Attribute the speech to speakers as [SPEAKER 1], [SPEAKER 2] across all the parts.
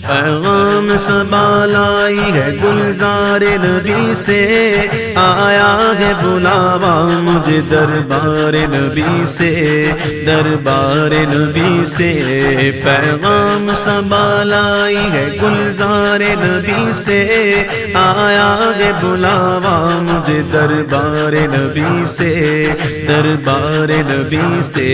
[SPEAKER 1] پیغام صبا لائی ہے گلزار نبی سے، آیا ہے بلاوا مجھے دربار نبی سے، دربار نبی سے۔ پیغام صبا لائی ہے گلزار نبی سے، آیا ہے بلاوا مجھے دربار نبی سے، دربار نبی سے۔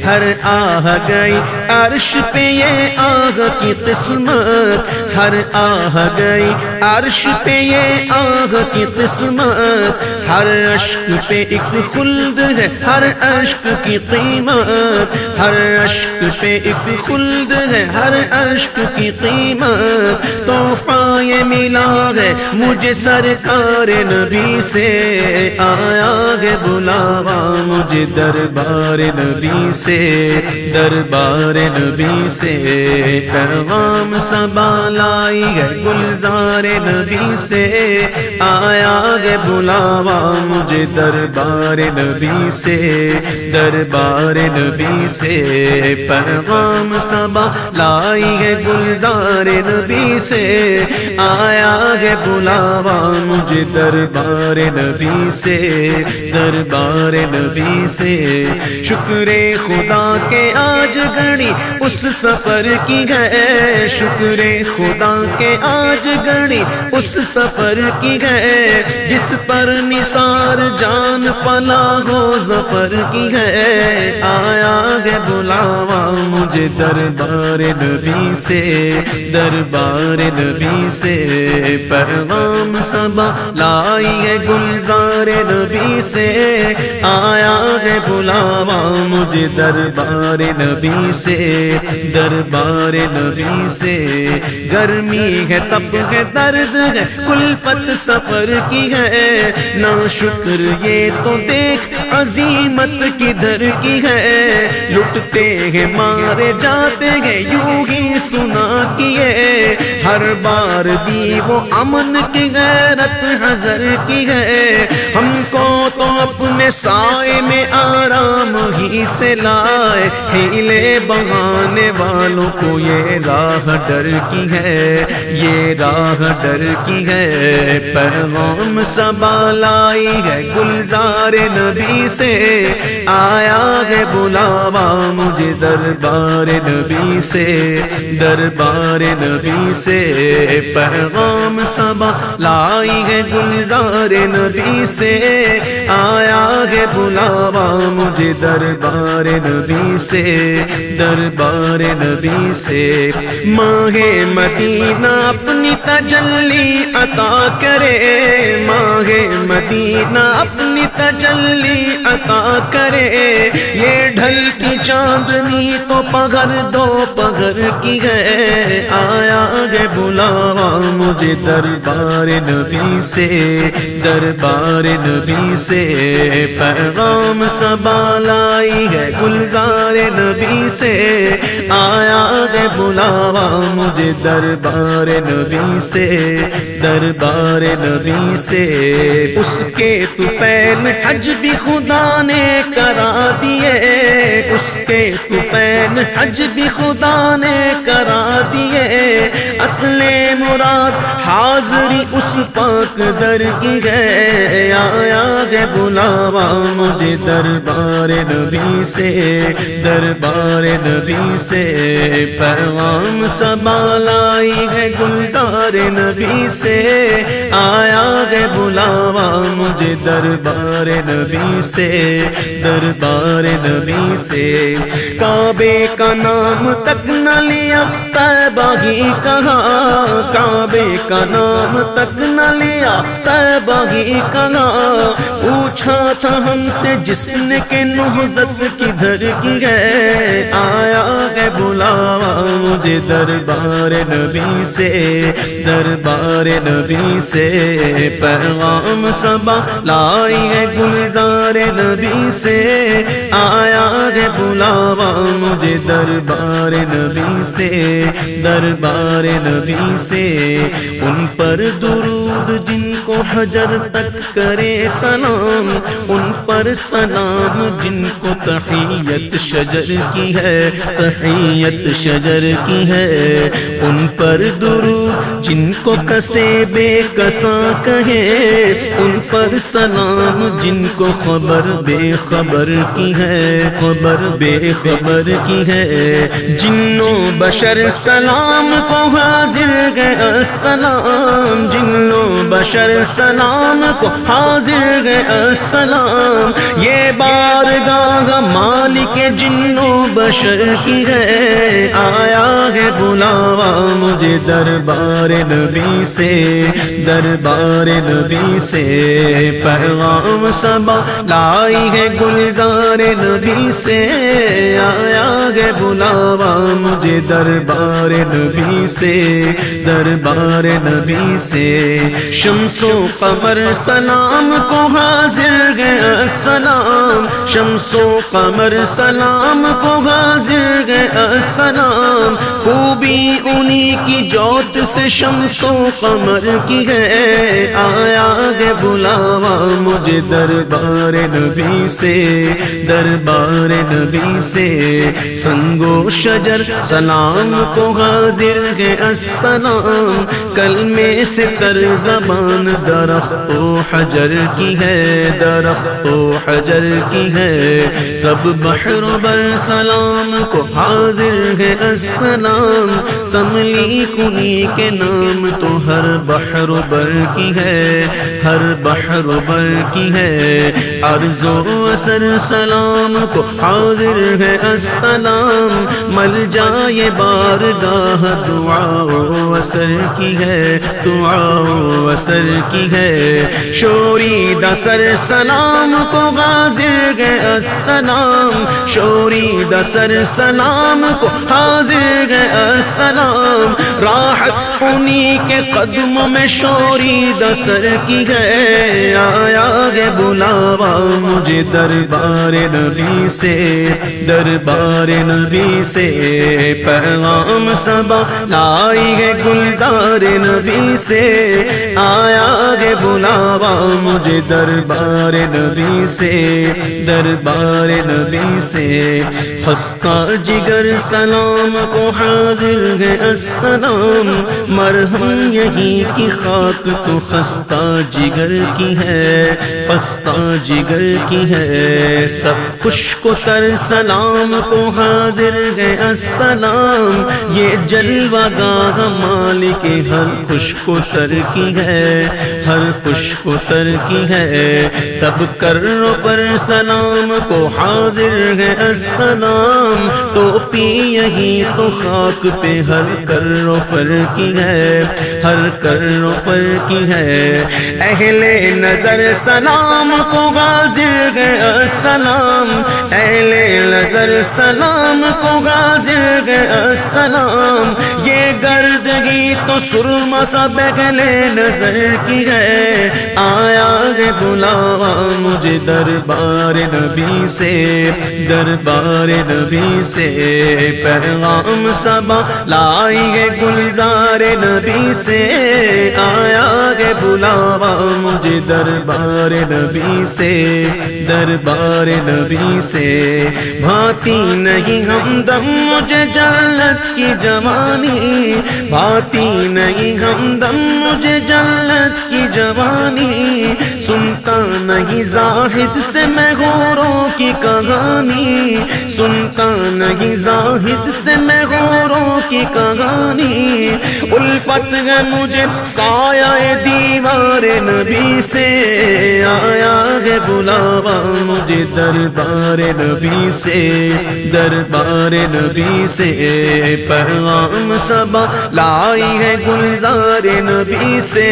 [SPEAKER 1] ہر آہ گئی عرش پہ یہ آہ کی قسمت، ہر آہ گئی عرش پہ یہ آہ کی قسمت، ہر اشک پہ ایک خلد ہے، ہر اشک کی قیمت، ہر اشک پہ ایک خلد ہے، ہر اشک کی قیمت۔ تحفہ یہ ملا ہے مجھے سرکار نبی سے، آیا ہے بلاوا مجھے دربار نبی سے، دربار نبی سے۔ پیغام صبا لائی ہے گلزار نبی سے، آیا ہے بلاوا مجھے دربار نبی سے، دربار نبی سے۔ پیغام صبا لائی ہے گلزار نبی سے، آیا ہے بلاوا مجھے دربار نبی سے، دربار نبی سے۔ شکر خدا کے آج گھڑی اس سفر کی ہے، شکر خدا کے آج گھڑی اس سفر کی ہے، جس پر نثار جان فلاح و ظفر کی ہے۔ آیا ہے بلاوا مجھے دربار نبی سے، دربار نبی سے۔ پیغام صبا لائی ہے گلزار نبی سے، آیا ہے بلاوا مجھے دربار نبی سے، دربار نبی سے۔ گرمی ہے تب ہے درد ہے کلفت سفر کی ہے، نا شکر یہ تو دیکھ عظیمت کدھر کی ہے۔ لٹتے ہیں مارے جاتے ہیں یوں ہی سنا کیے، ہر بار دی وہ امن کی غیرت حذر کی ہے۔ ہم کو تو اپنے سائے میں آرام ہی سے لائے، ہیلے بہانے والوں کو یہ راہ ڈر کی ہے، یہ راہ ڈر کی ہے۔ پیغام صبا لائی ہے گلزار نبی سے، آیا ہے بلاوا مجھے دربار نبی سے، دربار نبی سے۔ پیغام صبا لائی ہے گلزار نبی سے، آیا ہے بلاوا مجھے دربار نبی سے، دربار نبی سے۔ ماہ مدینہ اپنی تجلی عطا کرے، ماہ مدینہ اپنی تجلی عطا کرے، یہ ڈھلتی چاندنی تو پگھر دو پگھر کی ہے۔ آیا ہے بلاوا مجھے دربار نبی سے، دربار نبی سے۔ پیغام صبا لائی ہے گلزار نبی سے، آیا ہے بلاوا مجھے دربار نبی سے، دربار نبی سے۔ اس کے طفیل حج بھی خدا نے کرا دیے، اس کے طفیل حج بھی خدا نے کرا دیے، اصل مراد حاضری اس پاک در کی ہے۔ آیا ہے بلاوا مجھے دربار نبی سے، دربار نبی سے۔ پیغام صبا لائی ہے گلزار نبی سے، آیا ہے بلاوا مجھے دربار نبی سے، دربار نبی سے۔ کعبے کا نام تک نہ لیا طیبہ ہی کہا، کعبے کا نام تک نہ لیا طیبہ ہی کہا، پوچھا تھا ہم سے جس نے کہ نہضت کدھر کی ہے۔ آیا ہے بلاوا مجھے دربار نبی سے، دربار نبی سے۔ پیغام صبا لائی ہے گلزار نبی سے، آیا ہے بلاوا مجھے دربار نبی سے، دربار نبی سے۔ ان پر درود درود جن کو حجر تک کرے سلام، ان پر سلام جن کو تحیت شجر کی ہے، تحیت شجر کی ہے، ان پر درود جن کو کسے بے کساں کہے، ان پر سلام جن کو خبر بے خبر کی ہے، خبر بے خبر کی ہے، جنو بشر سلام کو حاضر گئے السلام، جنو بشر سلام کو حاضر گئے السلام، یہ بارگاہ مالک جنو بشر کی ہے، آیا ہے بلاوا مجھے دربار نبی سے، دربار نبی سے، پیغام صبا لائی ہے گلزار نبی سے، آیا ہے بلاوا مجھے دربار نبی سے، دربار نبی سے، شمس و قمر سلام کو حاضر گئے السلام، شمس و قمر سلام کو حاضر گئے السلام، خوبی انہی کی جوت سے شمس و قمر کی ہے، آیا ہے بلاوا مجھے دربار نبی سے، دربار نبی سے، سنگ و شجر سلام کو حاضر ہے السلام، کلمے سے تر زبان درخت و حجر کی ہے، درخت و حجر کی ہے، سب بحر و بر سلام کو حاضر ہے السلام، تملیک انہی کے نام تو ہر بحر و بر کی ہے، ہر بحر و بر کی ہے، عرض و اثر سلام کو حاضر ہے السلام، مل جائے بارگاہ دعا و اثر کی ہے، دعا و اثر کی ہے، شوری دسر سلام کو حاضر ہے السلام، شوری دسر سلام کو حاضر ہے السلام، راحت انہی کے قدموں میں شوری دسر کی ہے، آیا ہے بلاوا مجھے دربار نبی سے، دربار نبی سے، پیغام صبا لائی ہے گلزار نبی سے، آیا ہے بلاوا مجھے دربار نبی سے، دربار نبی سے، خستہ جگر سلام کو حاضر ہے السلام، مرہم یہی کی خاک تو خستہ جگر کی ہے، خستہ جگر کی ہے، سب خشک و تر سلام کو حاضر ہے السلام، یہ جلوہ گاہ مالک ہر خشک و تر کی ہے، ہر خشک و تر کی ہے، سب کروں پر سلام کو حاضر ہے السلام، تو پی یہی تو خاک پہ ہر کر و فر کی ہے، ہر کر و فر کی ہے، اہل نظر سلام کو حاضر ہے السلام، اہل نظر سلام کو حاضر ہے السلام، یہ گردگی تو سرما سا اہل نظر کی ہے، آیا ہے بلاوا مجھے دربار نبی سے، دربار نبی سے، پیغام صبا لائی ہے گلزار نبی سے، آیا ہے بلاوا مجھے دربار نبی سے، دربار نبی سے، بھاتی نہیں ہمدم مجھے جنت کی جوانی، بھاتی نہیں ہمدم مجھے جنت کی جوانی، سنتا نہیں زاہد سے میں غوروں کی کہانی، سنتا نہیں زاہد سے میں غوروں کی کہانی، الفت ہے مجھے سایہ دیوار نبی سے، آیا ہے بلاوا مجھے دربار نبی سے، دربار نبی سے، پیغام صبا لائی ہے گلزار نبی سے،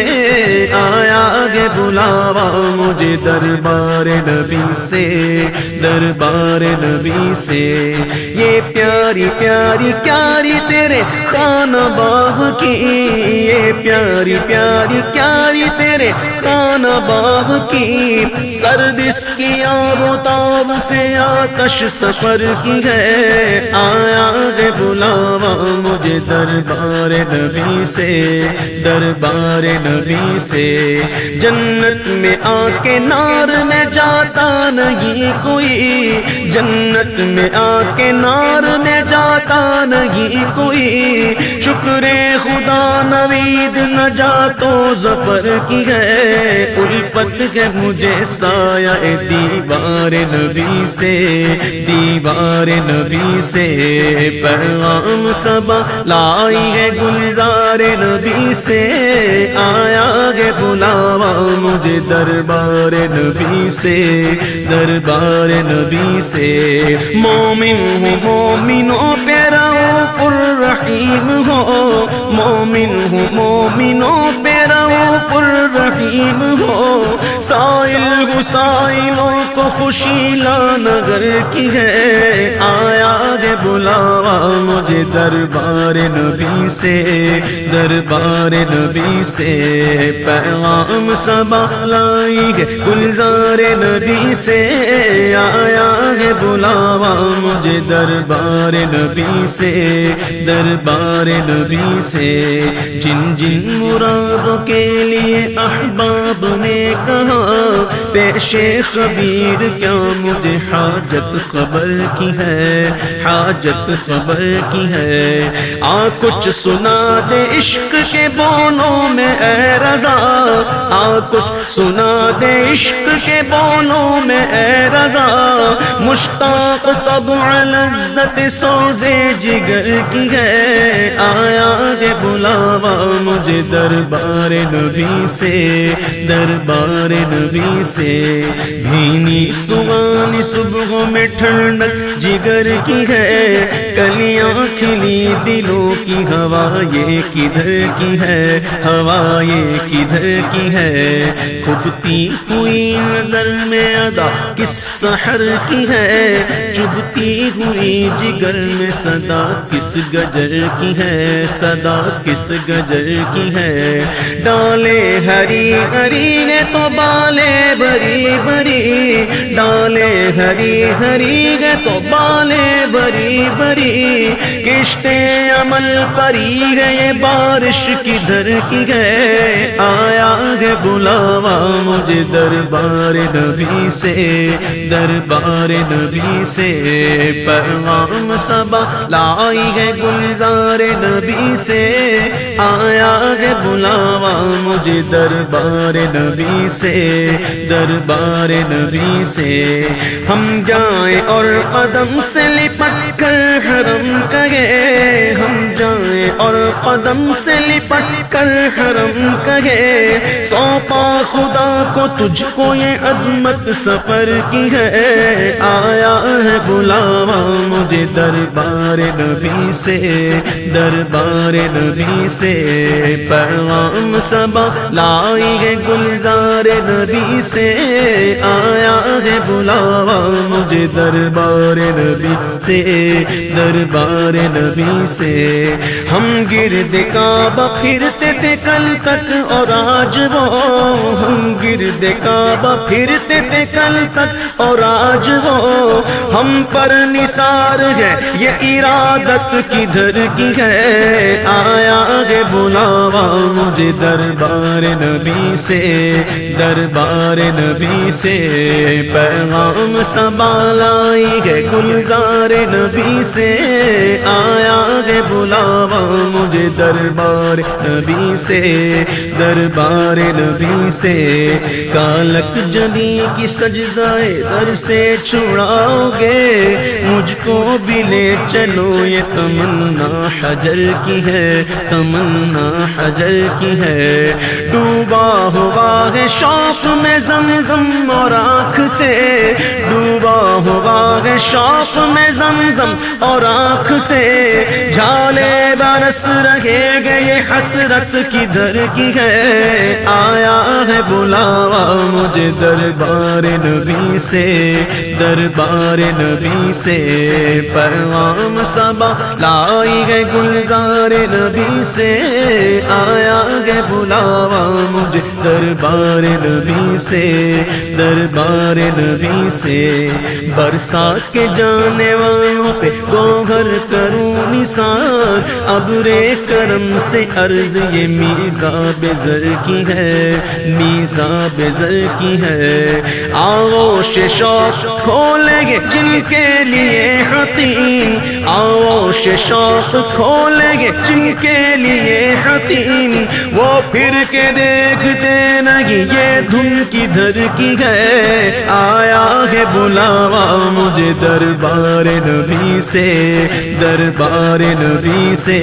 [SPEAKER 1] آیا ہے بلاوا مجھے دربار نبی سے، دربار نبی سے، یہ پیاری پیاری پیاری تیرے خانہ باغ کی، یہ پیاری پیاری پیاری تیرے خانہ باغ کی، سرد اس کی آب و تاب سے آتش سفر کی ہے، آیا ہے بلاوا مجھے مجھے دربار نبی سے، دربار نبی سے۔ جنت میں آ کے نار میں جاتا نہیں کوئی، جنت میں آ کے نار میں جاتا نہیں کوئی، شکر خدا نوید نجات و ظفر کی ہے، الفت ہے مجھے سایہ دیوار نبی سے، دیوار نبی سے۔ پیغام صبا لائی ہے گلزار نبی سے، آیا ہے بلاوا مجھے دربار نبی سے، دربار نبی سے۔ مومن ہوں مومنوں پہ رؤوف الرحیم ہو، مومن ہوں مومنوں پہ رؤوف الرحیم ہو، سائل ہوں سائلوں کو خوشی لانگر کی ہے، آیا ہے بلاوا مجھے دربار نبی سے، دربار نبی سے۔ پیغام صبا لائی ہے گلزار نبی سے، آیا ہے بلاوا مجھے دربار نبی سے، دربار نبی سے۔ جن جن مرادوں کے لیے احباب نے کہا پیش خبیر کیا مجھے حاجت خبر کی ہے، حاجت خبر کی ہے۔ آ کچھ سنا دے عشق کے بولوں میں اے رضا، آ کچھ سنا دے عشق کے بولوں میں اے رضا، مشتاق طبع لذت سوزے جگر کی ہے، آیا ہے بلاوا مجھے دربار نبی سے، دربار نبی سے۔ بھینی سوانی صبح میں ٹھنڈک جگر کی ہے، کلیاں کھلی دلوں کی ہوا یہ کدھر کی ہے، ہوا یہ کدھر کی ہے۔ کھبتی ہوئی نظر میں ادا کس سحر کی ہے، چبھتی ہوئی جگر میں صدا کس گجر کی ہے، صدا کس گجر کی ہے۔ ڈالے ہری ہری نے تو بالے بری بری، ڈالے ہری ہری ہے تو بالے بری بری، کشتے عمل پری ہے یہ بارش کدھر کی ہے، آیا ہے بلاوا مجھے دربار نبی سے، دربار نبی سے۔ پیغام صبا لائی ہے گلزار نبی سے، آیا ہے بلاوا مجھے دربار نبی سے، دربار نبی سے۔ ہم جائیں اور قدم سے لپٹ کر حرم کہے، ہم جائیں اور قدم سے لپٹ کر حرم کہے، سونپا خدا کو تجھ کو یہ عظمت سفر کی ہے، آیا ہے بلاوا مجھے دربار نبی سے، دربار نبی سے۔ پیغام صبا لائی ہے گلزار نبی سے، آیا ہے بلاوا مجھے دربار نبی سے، دربار نبی سے۔ ہم گرد کعبہ پھرتے تھے کل تک اور آج وہ، ہم گرد کعبہ پھرتے تھے کل تک اور آج وہ، ہم پر نثار ہے یہ ارادت کدھر کی ہے، آیا ہے بلاوا مجھے دربار نبی سے، دربار نبی سے۔ پیغام صبا لائی ہے گلزار نبی سے، آیا ہے بلاوا مجھے دربار نبی سے، دربار نبی سے۔ کالک جبی کی سجدائے در سے چھڑاؤ گے، مجھ کو بھی لے چلو یہ تمنا حجر کی ہے، تمنا حجر کی ہے۔ ڈوبا ہوا ہے شوق میں زمزم اور آنکھ سے، ڈوبا ہوا ہے شوق میں زمزم اور آنکھ سے، جھالے برس رہے گے یہ حسرت کدھر کی ہے، آیا ہے بلاوا مجھے دربار نبی سے، دربار نبی سے۔ پیغام صبا لائی ہے گلزار نبی سے، آیا ہے بلاوا مجھے دربار نبی سے، دربار نبی سے۔ برسات کے جانے والوں پہ گوہر کروں نثار ساتھ ابر کرم سے عرض یہ میزاب زر کی ہے، میزاب زر کی ہے۔ آغوش شوق کھولیں گے جن کے لیے حتیم، آغوش شوق کھولیں گے جن کے لیے حتیم، وہ پھر کے دیکھتے نہیں یہ دھن کدھر کی ہے۔ آیا ہے بلاوا مجھے دربار نبی سے، دربار نبی سے۔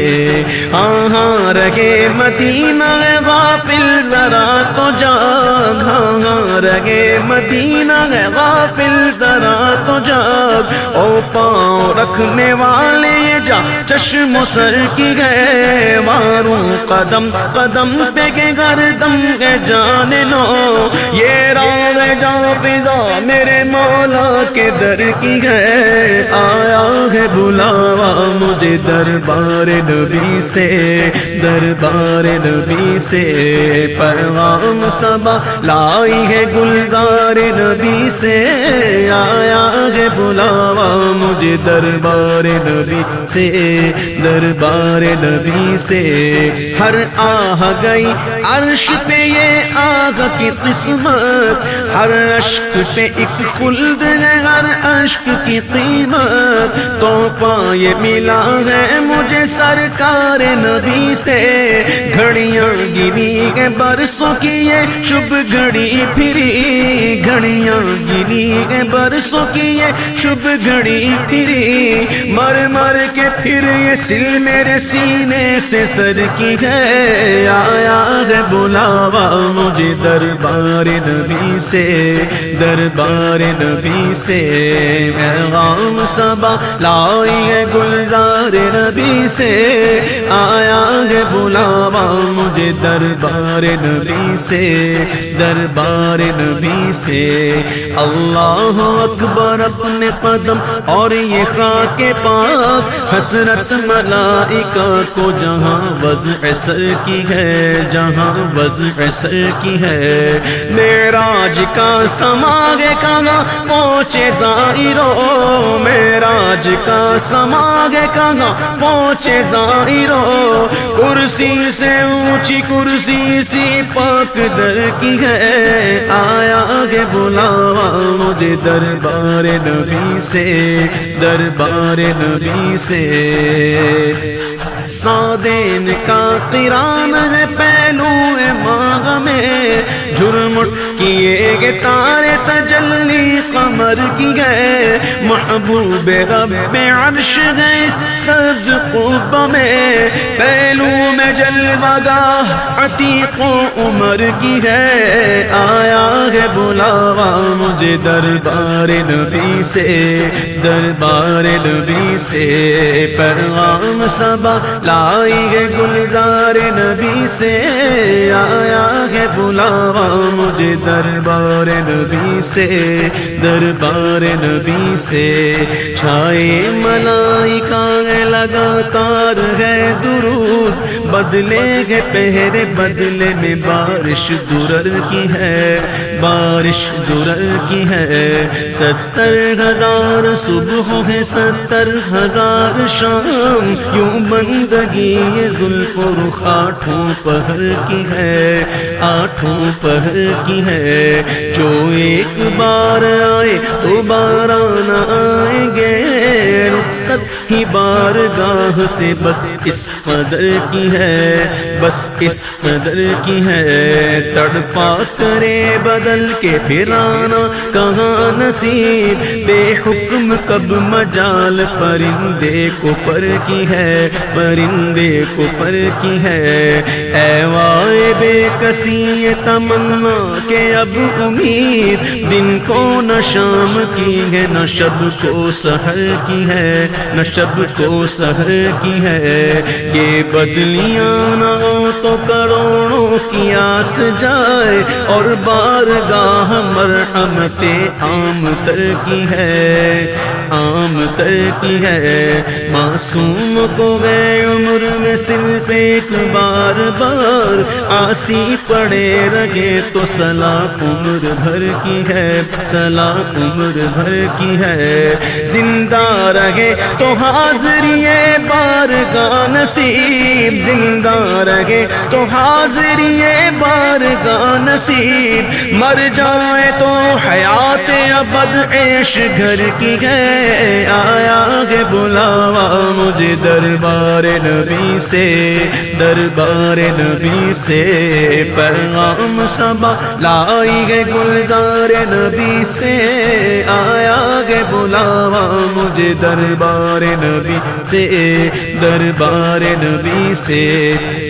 [SPEAKER 1] ہاں رہے مدینہ غافل ذرا تو جاگ، ہاں رہے مدینہ غافل ذرا تو جاگ، او پاؤں رکھنے والے یہ جا چشم و سر کی گئے، ماروں قدم قدم پہ کے گردم کے جان لو، یہ راہ جا فضا میرے مولا کے در کی ہے۔ آیا ہے بلاوا مجھے دربار نبی سے، دربار نبی سے۔ پیغام صبا لائی ہے گلزار نبی سے، آیا ہے بلاوا مجھے دربار نبی سے، دربار نبی سے۔ ہر آہ گئی عرش پہ یہ آگ کی قسمت، ہر اشک پہ ایک خلد ہے، ہر اشک کی قیمت، تو پائے ملا ہے مجھے سرکار نبی سے۔ گھڑیاں گری ہے برسوں کی یہ شب گھڑی پھری، گھڑیاں گری ہے برسوں کی یہ شب گھڑی پھری، مر مر کے پھر یہ سل میرے سینے سے سر کی ہے۔ آیا ہے بلاوا مجھے دربار نبی سے، دربار نبی سے۔ پیغام صبا لائی ہے گلزار نبی سے، آیا ہے بلاوا مجھے دربار نبی سے، دربار نبی سے۔ اللہ اکبر اپنے قدم اور یہ خاک پاک، حسرت ملائکہ کو جہاں وضع سر کی ہے، جہاں وضع سر کی ہے۔ معراج کا سماگے کہاں پہنچے زائرو، معراج کا سماگے کہاں پہنچے زائرو، کرسی سے اونچی کرسی سی پاک در کی ہے۔ آیا ہے بلاوا مجھے دربار نبی سے، دربار نبی سے۔ سادین کا قران ہے پہلو ماغ میں، جھرمٹ کیے گے تارے تجلی قمر کی گئے، محبوب رب عرش ہے سبز قبہ میں، پہلو میں جلوہ گاہ عتیق و عمر کی ہے۔ آیا ہے بلاوا مجھے دربار نبی سے، دربار نبی سے۔ پیغام صبا لائی ہے گلزار نبی سے، آیا ہے بلاوا مجھے دربار نبی سے، دربار نبی سے۔ چھائے ملائکہ لگاتار ہے درود، بدلے گے پہرے بدلے میں بارش درر کی ہے، بارش درر کی ہے۔ 70,000 صبح ہے 70,000 شام، یوں بندگی یہ زلف و رخ آٹھوں پہر کی ہے، آٹھوں پہر کی ہے۔ جو ایک بار آئے تو بارہ نہ آئیں گے، رخصت ہی بارگاہ سے بس اس قدر کی ہے، بس اس قدر کی ہے۔ تڑپا کرے بدل کے پھر آنا کہاں نصیب، بے حکم کب مجال پرندے کو پر کی ہے، پرندے کو پر کی ہے۔ اے وائے بے کسی تمنا کہ اب امید، دن کو نہ شام کی ہے نہ شب کو سحر کی ہے، نہ شب کو سحر کی ہے۔ یہ بدلیاں نہ ہو تو کروڑوں کی آس جائے، اور بارگاہ مرحمت عام تر کی ہے، عام تر کی ہے۔ معصوم کو گئے عمر میں صرف ایک بار بار، آسی پڑے رہے تو صلاح عمر بھر کی ہے، صلاح عمر بھر کی ہے۔ زندہ رہے تو حاضری بارگاہ بقا نصیب، زندہ رہے تو حاضری بارگاہ نصیب، مر جائے تو حیات ابد عیش گھر کی ہے، آیا ہے بلاوا مجھے دربار نبی سے، دربار نبی سے، پیغام صبا لائی ہے گلزار نبی سے، آیا ہے بلاوا مجھے دربار نبی سے، دربار نبی سے،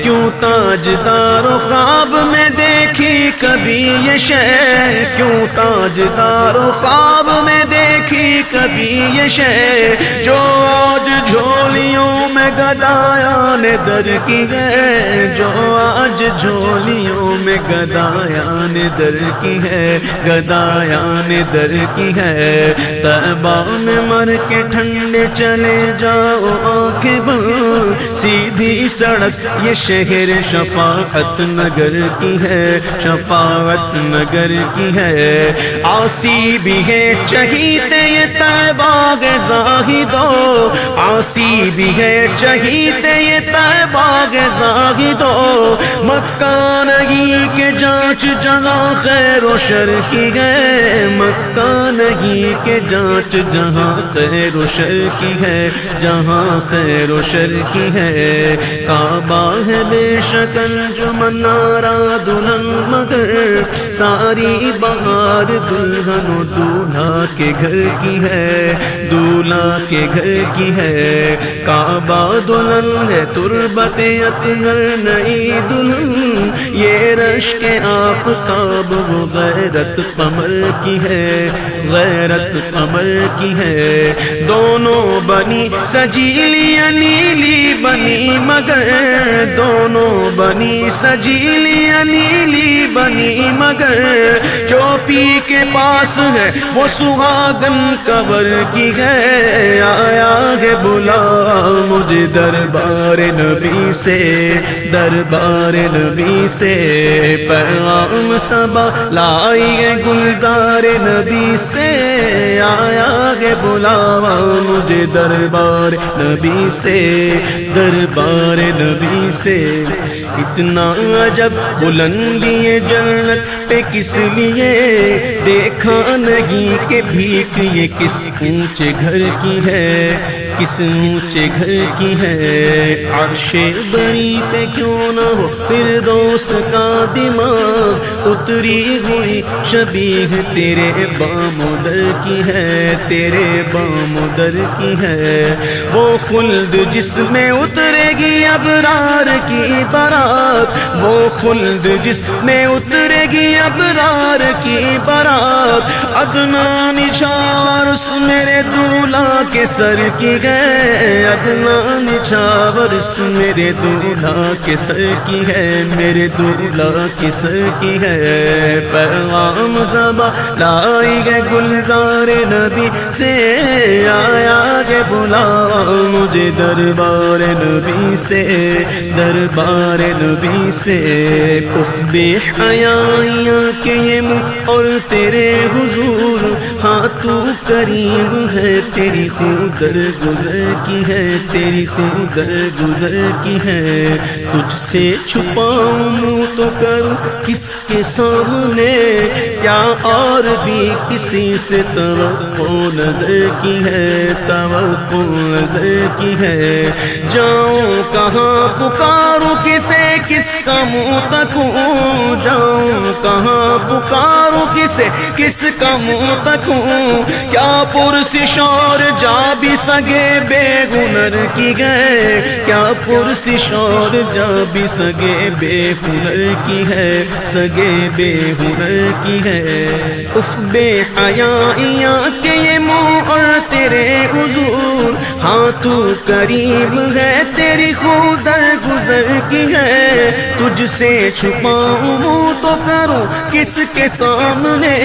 [SPEAKER 1] کیوں تاجدار و خواب میں دیکھی کبھی یہ شے، کیوں تاجدار و خواب میں دیکھی کبھی یہ شے، جو آج جھولیوں میں گدایان در کی ہے، جو آج جھولیوں میں گدایان در کی ہے، گدایان در کی ہے، طیبہ میں مر کے ٹھنڈے چلے جاؤ آنکھیں بند، سیدھی سڑک یہ شہر شفاعت نگر کی ہے، شفاعت نگر کی ہے، آسی بھی ہے چہیتے یہ طیبہ کے زاہدو، آسی بھی ہے چہیتے یہ طیبہ کے زاہدو، مکہ نہیں کہ جانچ جہاں خیر و شر کی ہے، مکہ نہیں کہ جانچ جہاں خیر و شر کی ہے، جہاں خیر و شر کی ہے، کعبہ ہے بے شک انجمن نارا دلہن مگر، ساری بہار دلہن و دولہا کے گھر کی ہے، دولہا کے گھر کی ہے، کعبہ دلہن ہے تربت اطہر نئی دلہن، یہ رشک آفتاب وہ غیرت قمر کی ہے، غیرت قمر کی ہے، دونوں بنی سجیلی نیلی بنی مگر، دونوں بنی سجیلی نیلی بنی مگر، جو پی کے پاس ہے وہ سہاگن کور کی ہے، آیا ہے بلا مجھے دربار نبی سے، دربار نبی سے، پیغام صبا لائی ہے گلزار نبی سے، آیا ہے بلاوا مجھے دربار نبی سے، دربار نبی سے، اتنا عجب بلندی جنت پہ کس لیے، دیکھا نہیں کہ بھیک یہ کس اونچے گھر کی ہے، کس اونچے گھر کی ہے، عرش بری پہ کیوں نہ ہو فردوس کا دماغ، اتری ہوئی شبیہ تیرے بام و در کی ہے، تیرے بام و در کی ہے، وہ خلد جس میں اترے گی ابرار کی بارات، وہ خلد جس میں اترے گی ابرار کی بارات، عدنان نچھاور اس میرے دولہا کے سر کی ہے، عدنان نچھاور اس میرے دولہا کے سر کی ہے، میرے دولہا کے سر کی ہے، پیغام صبا لائی گئے گلزار نبی سے، آیا گے بلاوا مجھے دربار نبی سے، دربار نبی سے، اف بے حیائیاں کہ یہ منہ اور تیرے حضور، ہاں تو کریم ہے تیری خود در گزر کی ہے، تیری خود در گزر کی ہے، تجھ سے چھپاؤں منہ تو کروں کس کے سامنے، کیا اور بھی کسی سے توقع نظر کی ہے، توقع نظر کی ہے، جاؤں کہاں پکاروں کسے کس کا منہ تکوں، جاؤں کہاں پکاروں کسے کس کا منہ تکوں، کیا پرسش اور جا بھی سگے بے ہنر کی گئے، کیا پرسش اور جا بھی سگے بے ہنر کی ہے، سگے بے ہنر کی ہے، اف بے حیائیاں کہ یہ منہ اور تیرے حضور، ہاں تو کریم ہے تیری خود در گزر کی ہے، تجھ سے چھپاؤں تو کروں کس کے سامنے،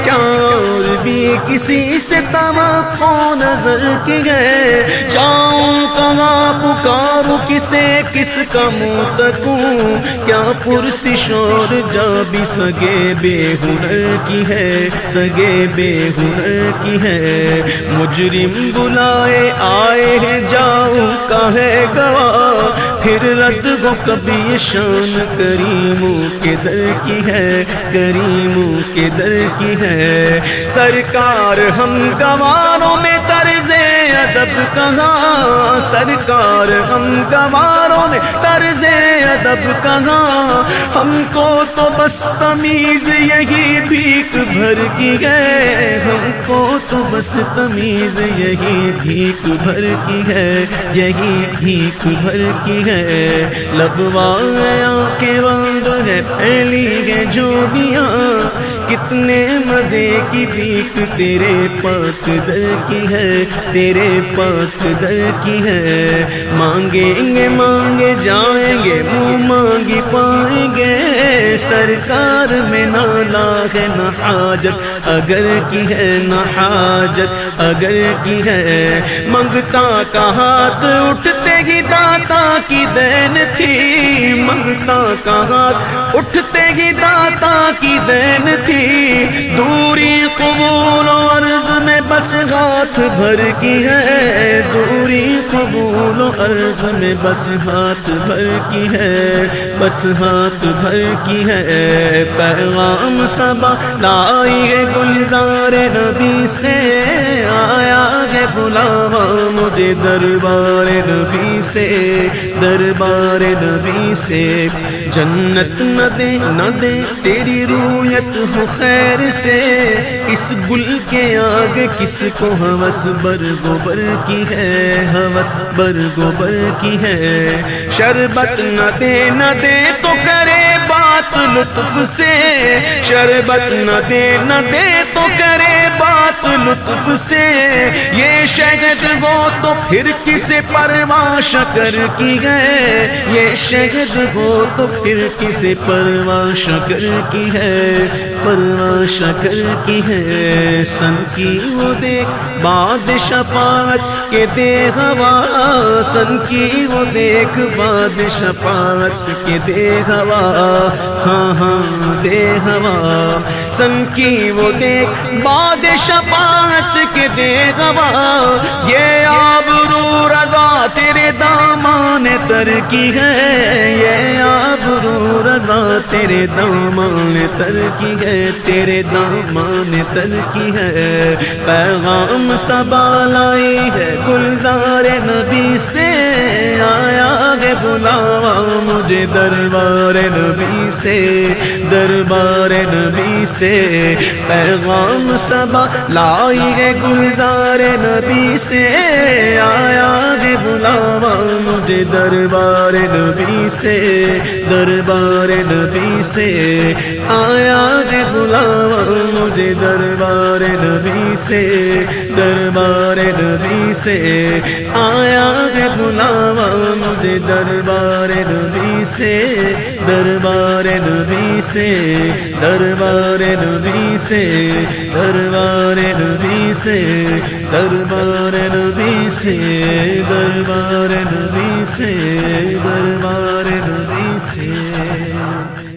[SPEAKER 1] کیا اور بھی کسی سے توقع نظر کی ہے، جاؤں کہاں پکاروں کسے، کس کا منہ تکوں، کیا پرسش اور جا بھی سگے بے ہنر کی ہے، سگے بے ہنر کی ہے، مجرم بلائے آئے ہیں جاؤں کا ہے گواہ، پھر رد گو کبھی شان کریموں کے در کی ہے، کریموں کے در کی ہے، سرکار ہم گواروں میں طرز ادب کہاں، سرکار ہم گواروں میں طرز ادب کہاں، ہم کو تو بس تمیز یہی بھیک بھر کی ہے، ہم کو تو بس تمیز یہی بھیک بھر کی ہے، یہی بھیک بھر کی ہے، لبوائے آنکھیں بند ہے پھیلی ہے جھولیاں، کتنے مزے کی بھیک تیرے پاک در کی ہے، تیرے پاک در کی ہے، مانگیں گے مانگے جائیں گے منہ مانگی پائیں گے، سرکار میں نہ لاغ نہ حاجت اگر کی ہے، نہ حاجت اگر کی ہے، منگتا کا ہاتھ اٹھتے ہی داتا کی دین تھی، منگتا کا ہاتھ اٹھتے ہی داتا کی دین تھی، دوری قبول و عرض میں بس ہاتھ بھر کی ہے، دوری قبول و عرض میں بس ہاتھ بھر کی ہے، بس ہاتھ بھر کی ہے، پیغام صبا لائی ہے گلزار نبی سے، آیا ہے بلاوا مجھے دربار نبی سے، دربار نبی سے، جنت نہ دے نہ دے تیری رویت ہو خیر سے، اس گل کے آگے کس کو ہوس برگوبر کی ہے، ہوس برگوبر کی ہے، شربت نہ دے تو کرے بات لطف سے، شربت نہ دے تو کرے بات لطف سے، یہ شہد ہو تو پھر کسے پرواہ شکر کی ہے، یہ شہد ہو تو پھر کسے پرواہ شکر کی ہے، پرواہ شکر کی ہے، سن کی وہ دیکھ باد شفاعت کے دے ہوا، سن کی وہ دیکھ باد شفاعت کے دے ہوا، ہاں ہاں دے ہوا، سن کی وہ دیکھ باد شفاعت کے دے ہوا، یہ آبرو رضا تیرے دامان تر کی ہے، یہ آبرو رضا تیرے دامان تر کی ہے، تیرے دامان تر کی ہے، پیغام صبا لائی ہے گلزار نبی سے، آیا ہے بلاوا مجھے دربار نبی سے، دربار نبی سے، پیغام صبا لائی ہے گلزار نبی سے، آیا ہے بلاوا مجھے دربار نبی سے، دربار نبی سے، آیا ہے بلاوا مجھے دربار نبی سے، دربار نبی سے، آیا ہے بلاوا مجھے دربار نبی سے، دربار نبی سے، دربار نبی سے، دربار نبی سے، دربار نبی سے، دربار نبی سے، دربار نبی سے۔